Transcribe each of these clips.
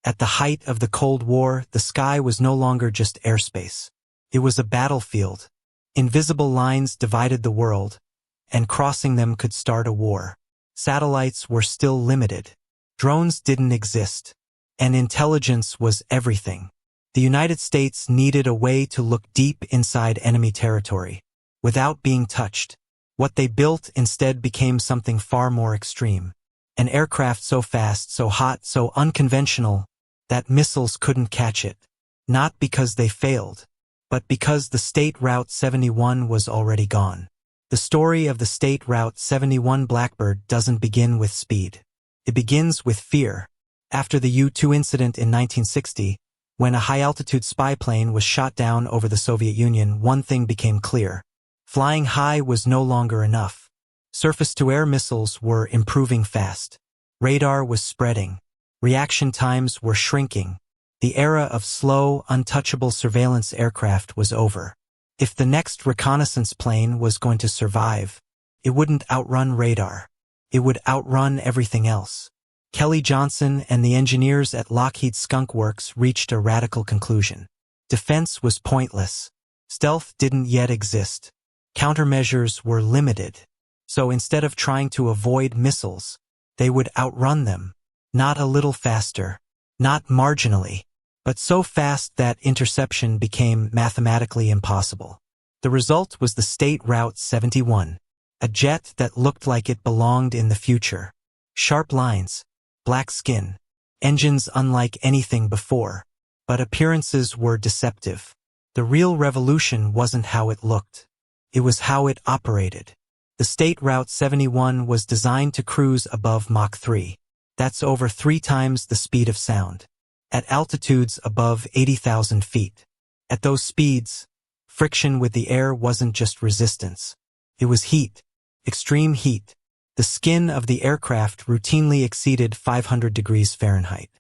At the height of the Cold War, the sky was no longer just airspace. It was a battlefield. Invisible lines divided the world, and crossing them could start a war. Satellites were still limited. Drones didn't exist. And intelligence was everything. The United States needed a way to look deep inside enemy territory, without being touched. What they built instead became something far more extreme. An aircraft so fast, so hot, so unconventional, that missiles couldn't catch it. Not because they failed, but because the State Route 71 was already gone. The story of the State Route 71 Blackbird doesn't begin with speed. It begins with fear. After the U-2 incident in 1960, when a high-altitude spy plane was shot down over the Soviet Union, one thing became clear. Flying high was no longer enough. Surface-to-air missiles were improving fast. Radar was spreading. Reaction times were shrinking. The era of slow, untouchable surveillance aircraft was over. If the next reconnaissance plane was going to survive, it wouldn't outrun radar. It would outrun everything else. Kelly Johnson and the engineers at Lockheed Skunk Works reached a radical conclusion. Defense was pointless. Stealth didn't yet exist. Countermeasures were limited. So instead of trying to avoid missiles, they would outrun them. Not a little faster, not marginally, but so fast that interception became mathematically impossible. The result was the State Route 71, a jet that looked like it belonged in the future. Sharp lines, black skin, engines unlike anything before, but appearances were deceptive. The real revolution wasn't how it looked. It was how it operated. The State Route 71 was designed to cruise above Mach 3. That's over 3 times the speed of sound. At altitudes above 80,000 feet. At those speeds, friction with the air wasn't just resistance. It was heat. Extreme heat. The skin of the aircraft routinely exceeded 500 degrees Fahrenheit.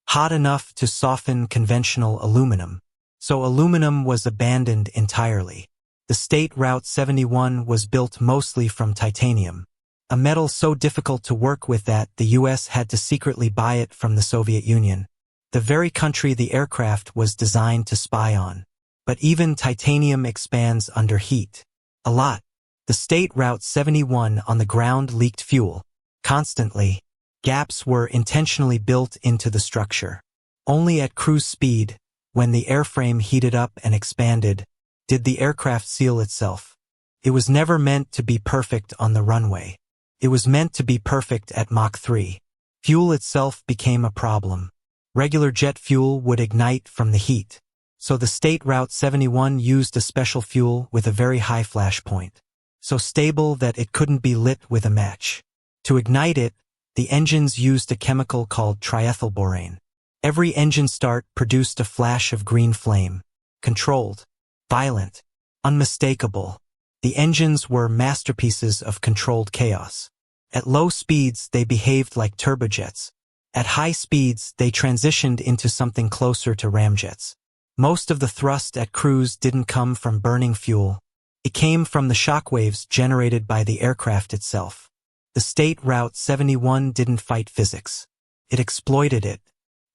Hot enough to soften conventional aluminum. So aluminum was abandoned entirely. The State Route 71 was built mostly from titanium, a metal so difficult to work with that the U.S. had to secretly buy it from the Soviet Union, the very country the aircraft was designed to spy on. But even titanium expands under heat. A lot. The State Route 71 on the ground leaked fuel. Constantly. Gaps were intentionally built into the structure. Only at cruise speed, when the airframe heated up and expanded, did the aircraft seal itself. It was never meant to be perfect on the runway. It was meant to be perfect at Mach 3. Fuel itself became a problem. Regular jet fuel would ignite from the heat. So the State Route 71 used a special fuel with a very high flash point. So stable that it couldn't be lit with a match. To ignite it, the engines used a chemical called triethylborane. Every engine start produced a flash of green flame. Controlled. Violent. Unmistakable. The engines were masterpieces of controlled chaos. At low speeds, they behaved like turbojets. At high speeds, they transitioned into something closer to ramjets. Most of the thrust at cruise didn't come from burning fuel. It came from the shockwaves generated by the aircraft itself. The State Route 71 didn't fight physics. It exploited it.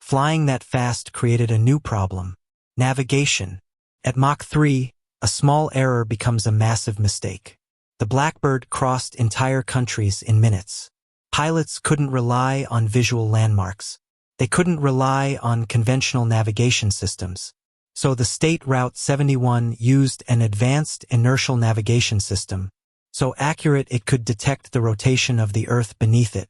Flying that fast created a new problem. Navigation. At Mach 3, a small error becomes a massive mistake. The Blackbird crossed entire countries in minutes. Pilots couldn't rely on visual landmarks. They couldn't rely on conventional navigation systems. So the State Route 71 used an advanced inertial navigation system, so accurate it could detect the rotation of the Earth beneath it.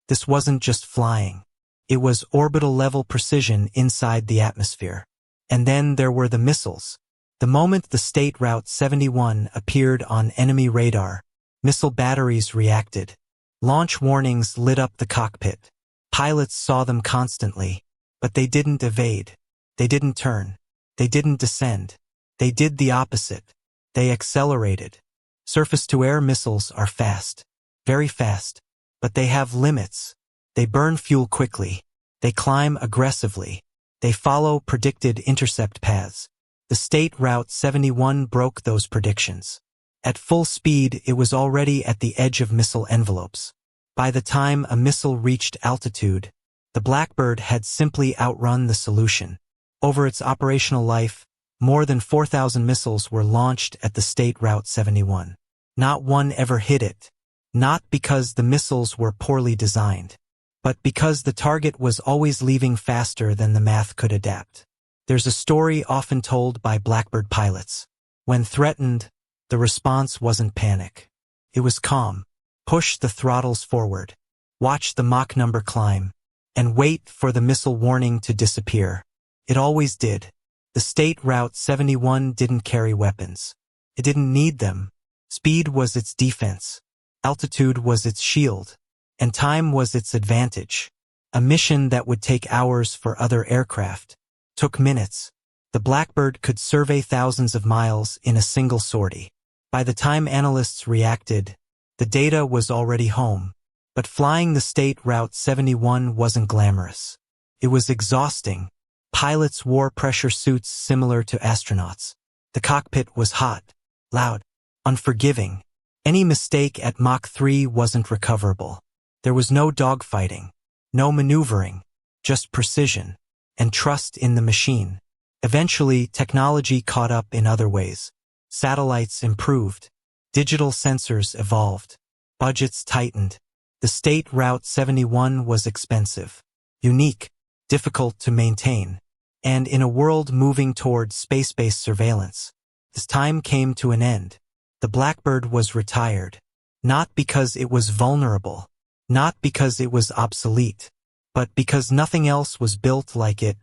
This wasn't just flying. It was orbital-level precision inside the atmosphere. And then there were the missiles. The moment the State Route 71 appeared on enemy radar, missile batteries reacted. Launch warnings lit up the cockpit. Pilots saw them constantly, but they didn't evade. They didn't turn. They didn't descend. They did the opposite. They accelerated. Surface-to-air missiles are fast. Very fast. But they have limits. They burn fuel quickly. They climb aggressively. They follow predicted intercept paths. The State Route 71 broke those predictions. At full speed, it was already at the edge of missile envelopes. By the time a missile reached altitude, The Blackbird had simply outrun the solution. Over its operational life, more than 4,000 missiles were launched at the State Route 71. Not one ever hit it. Not because the missiles were poorly designed, but because the target was always leaving faster than the math could adapt. There's a story often told by Blackbird pilots. When threatened, the response wasn't panic. It was calm. Push the throttles forward. Watch the Mach number climb. And wait for the missile warning to disappear. It always did. The State Route 71 didn't carry weapons. It didn't need them. Speed was its defense. Altitude was its shield. And time was its advantage. A mission that would take hours for other aircraft took minutes. The Blackbird could survey thousands of miles in a single sortie. By the time analysts reacted, the data was already home. But flying the State Route 71 wasn't glamorous. It was exhausting. Pilots wore pressure suits similar to astronauts. The cockpit was hot, loud, unforgiving. Any mistake at Mach 3 wasn't recoverable. There was no dogfighting, no maneuvering, just precision and trust in the machine. Eventually, technology caught up in other ways. Satellites improved. Digital sensors evolved. Budgets tightened. The State Route 71 was expensive, unique, difficult to maintain. And in a world moving toward space-based surveillance, this time came to an end. The Blackbird was retired. Not because it was vulnerable, not because it was obsolete, but because nothing else was built like it,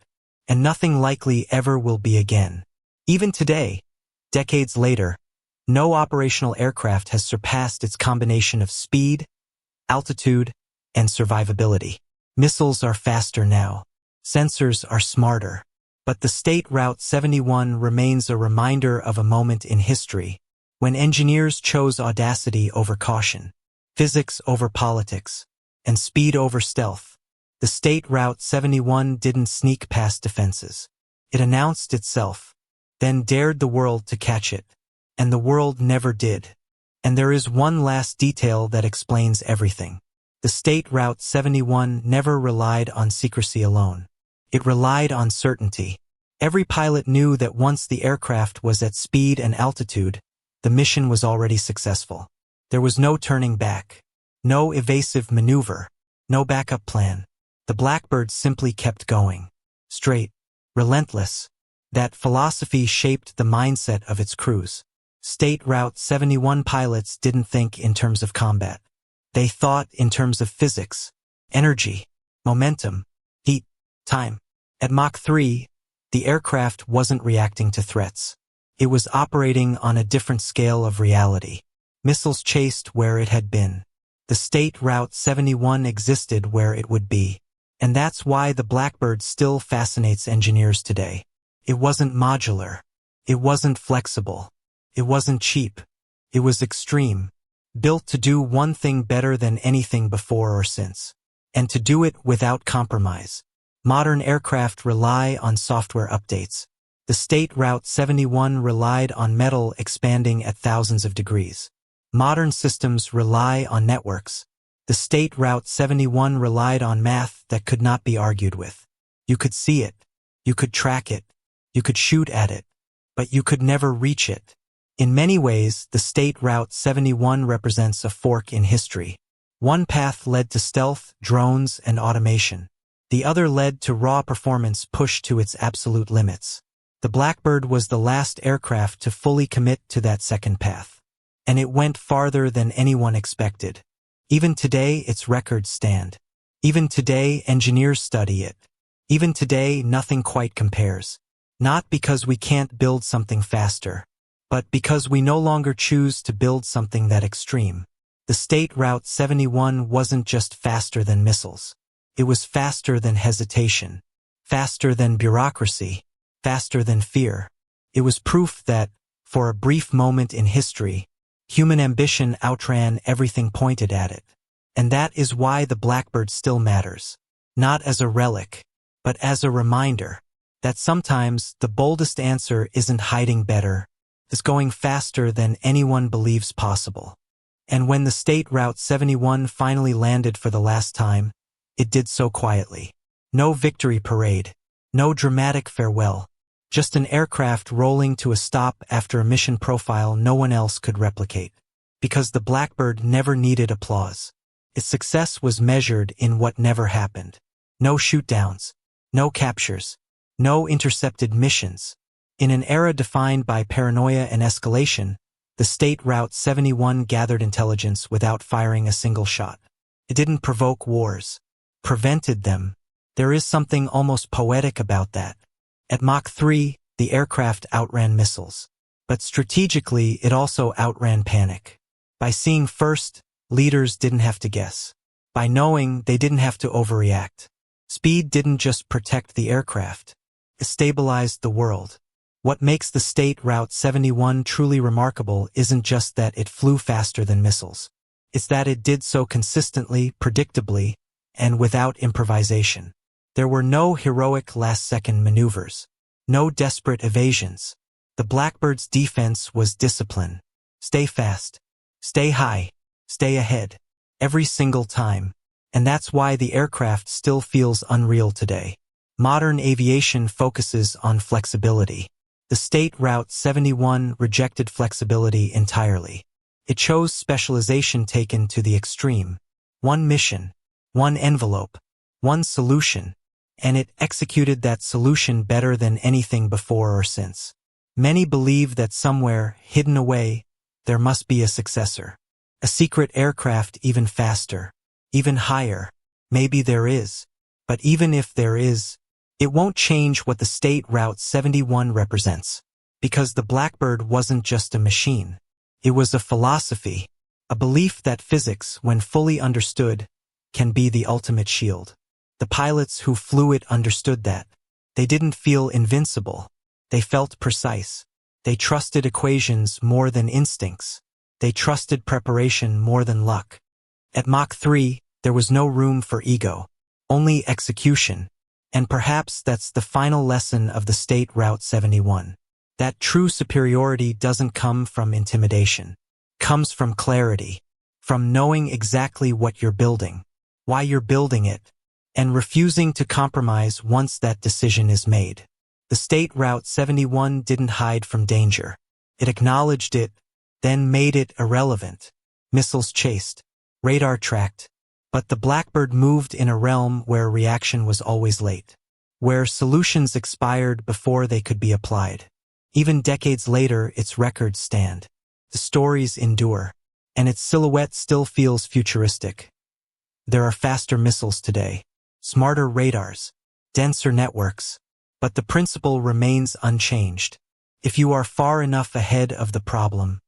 and nothing likely ever will be again. Even today, decades later, no operational aircraft has surpassed its combination of speed, altitude, and survivability. Missiles are faster now. Sensors are smarter. But the State Route 71 remains a reminder of a moment in history when engineers chose audacity over caution, physics over politics, and speed over stealth. The State Route 71 didn't sneak past defenses. It announced itself, then dared the world to catch it. And the world never did. And there is one last detail that explains everything. The State Route 71 never relied on secrecy alone. It relied on certainty. Every pilot knew that once the aircraft was at speed and altitude, the mission was already successful. There was no turning back, no evasive maneuver, no backup plan. The Blackbird simply kept going. Straight, relentless. That philosophy shaped the mindset of its crews. State Route 71 pilots didn't think in terms of combat. They thought in terms of physics, energy, momentum, heat, time. At Mach 3, the aircraft wasn't reacting to threats. It was operating on a different scale of reality. Missiles chased where it had been. The State Route 71 existed where it would be. And that's why the Blackbird still fascinates engineers today. It wasn't modular. It wasn't flexible. It wasn't cheap. It was extreme. Built to do one thing better than anything before or since. And to do it without compromise. Modern aircraft rely on software updates. The State Route 71 relied on metal expanding at thousands of degrees. Modern systems rely on networks. The State Route 71 relied on math that could not be argued with. You could see it. You could track it. You could shoot at it. But you could never reach it. In many ways, the State Route 71 represents a fork in history. One path led to stealth, drones, and automation. The other led to raw performance pushed to its absolute limits. The Blackbird was the last aircraft to fully commit to that second path. And it went farther than anyone expected. Even today, its records stand. Even today, engineers study it. Even today, nothing quite compares. Not because we can't build something faster, but because we no longer choose to build something that extreme. The State Route 71 wasn't just faster than missiles. It was faster than hesitation, faster than bureaucracy, faster than fear. It was proof that, for a brief moment in history, human ambition outran everything pointed at it. And that is why the Blackbird still matters. Not as a relic, but as a reminder that sometimes the boldest answer isn't hiding better, it's going faster than anyone believes possible. And when the State Route 71 finally landed for the last time, it did so quietly. No victory parade. No dramatic farewell. Just an aircraft rolling to a stop after a mission profile no one else could replicate. Because the Blackbird never needed applause. Its success was measured in what never happened. No shootdowns. No captures. No intercepted missions. In an era defined by paranoia and escalation, the State Route 71 gathered intelligence without firing a single shot. It didn't provoke wars. Prevented them. There is something almost poetic about that. At Mach 3, the aircraft outran missiles. But strategically, it also outran panic. By seeing first, leaders didn't have to guess. By knowing, they didn't have to overreact. Speed didn't just protect the aircraft. It stabilized the world. What makes the State Route 71 truly remarkable isn't just that it flew faster than missiles. It's that it did so consistently, predictably, and without improvisation. There were no heroic last-second maneuvers. No desperate evasions. The Blackbird's defense was discipline. Stay fast. Stay high. Stay ahead. Every single time. And that's why the aircraft still feels unreal today. Modern aviation focuses on flexibility. The State Route 71 rejected flexibility entirely. It chose specialization taken to the extreme. One mission, one envelope, one solution, and it executed that solution better than anything before or since. Many believe that somewhere, hidden away, there must be a successor. A secret aircraft even faster, even higher. Maybe there is. But even if there is, it won't change what the State Route 71 represents. Because the Blackbird wasn't just a machine. It was a philosophy, a belief that physics, when fully understood, can be the ultimate shield. The pilots who flew it understood that. They didn't feel invincible. They felt precise. They trusted equations more than instincts. They trusted preparation more than luck. At Mach 3, there was no room for ego. Only execution. And perhaps that's the final lesson of the State Route 71. That true superiority doesn't come from intimidation. It comes from clarity. From knowing exactly what you're building, why you're building it, and refusing to compromise once that decision is made. The State Route 71 didn't hide from danger. It acknowledged it, then made it irrelevant. Missiles chased, radar tracked, but the Blackbird moved in a realm where reaction was always late, where solutions expired before they could be applied. Even decades later, its records stand. The stories endure, and its silhouette still feels futuristic. There are faster missiles today, smarter radars, denser networks, but the principle remains unchanged. If you are far enough ahead of the problem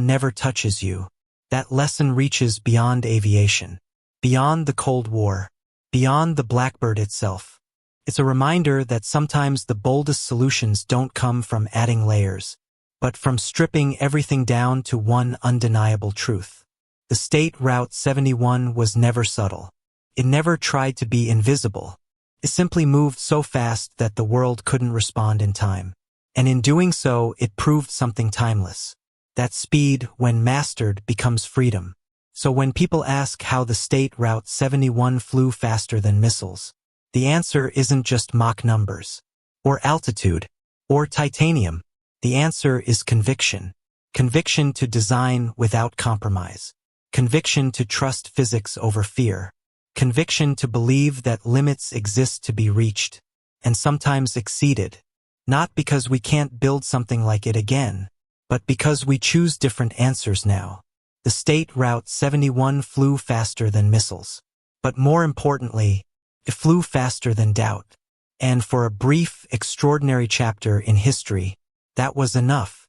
never touches you. That lesson reaches beyond aviation, beyond the Cold War, beyond the Blackbird itself. It's a reminder that sometimes the boldest solutions don't come from adding layers, but from stripping everything down to one undeniable truth. The State Route 71 was never subtle. It never tried to be invisible. It simply moved so fast that the world couldn't respond in time. And in doing so, it proved something timeless. That speed, when mastered, becomes freedom. So when people ask how the State Route 71 flew faster than missiles, the answer isn't just Mach numbers, or altitude, or titanium. The answer is conviction. Conviction to design without compromise. Conviction to trust physics over fear. Conviction to believe that limits exist to be reached, and sometimes exceeded. Not because we can't build something like it again, but because we choose different answers now. The State Route 71 flew faster than missiles. But more importantly, it flew faster than doubt. And for a brief, extraordinary chapter in history, that was enough.